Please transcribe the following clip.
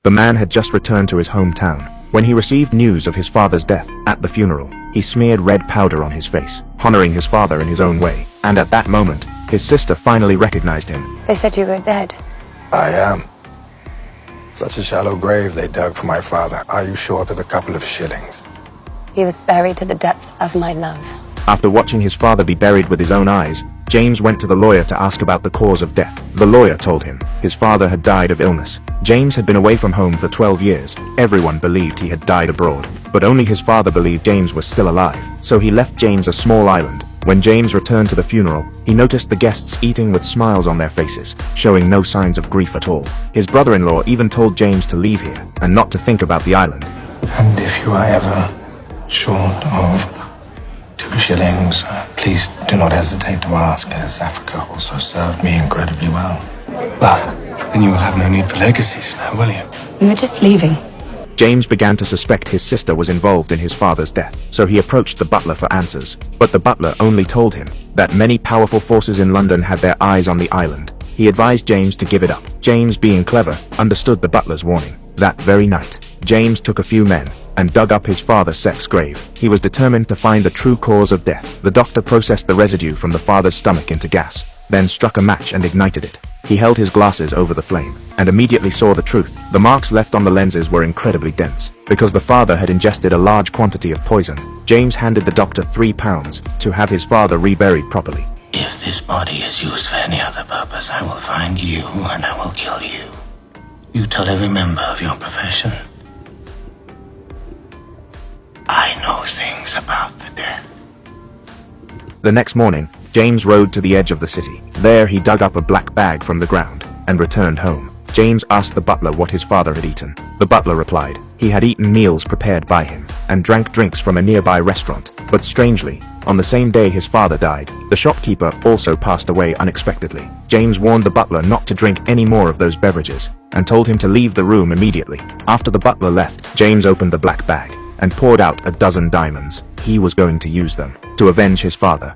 The man had just returned to his hometown. When he received news of his father's death at the funeral, he smeared red powder on his face, honoring his father in his own way. And at that moment, his sister finally recognized him. They said you were dead. I am. Such a shallow grave they dug for my father. Are you short of a couple of shillings? He was buried to the depth of my love. After watching his father be buried with his own eyes, James went to the lawyer to ask about the cause of death. The lawyer told him his father had died of illness. James had been away from home for 12 years. Everyone believed he had died abroad, but only his father believed James was still alive. So he left James a small island. When James returned to the funeral, he noticed the guests eating with smiles on their faces, showing no signs of grief at all. His brother-in-law even told James to leave here and not to think about the island. And if you are ever short of 2 shillings, please do not hesitate to ask, as Africa also served me incredibly well. But then you will have no need for legacies now, will you? We were just leaving. James began to suspect his sister was involved in his father's death, so he approached the butler for answers. But the butler only told him that many powerful forces in London had their eyes on the island. He advised James to give it up. James, being clever, understood the butler's warning. That very night, James took a few men and dug up his father's sex grave. He was determined to find the true cause of death. The doctor processed the residue from the father's stomach into gas, then struck a match and ignited it. He held his glasses over the flame and immediately saw the truth. The marks left on the lenses were incredibly dense, because the father had ingested a large quantity of poison. James handed the doctor £3 to have his father reburied properly. If this body is used for any other purpose, I will find you and I will kill you. You tell every member of your profession. I know things about the dead. The next morning, James rode to the edge of the city. There he dug up a black bag from the ground and returned home. James asked the butler what his father had eaten. The butler replied he had eaten meals prepared by him and drank drinks from a nearby restaurant. But strangely, on the same day his father died, the shopkeeper also passed away unexpectedly. James warned the butler not to drink any more of those beverages and told him to leave the room immediately. After the butler left, James opened the black bag and poured out a dozen diamonds. He was going to use them to avenge his father.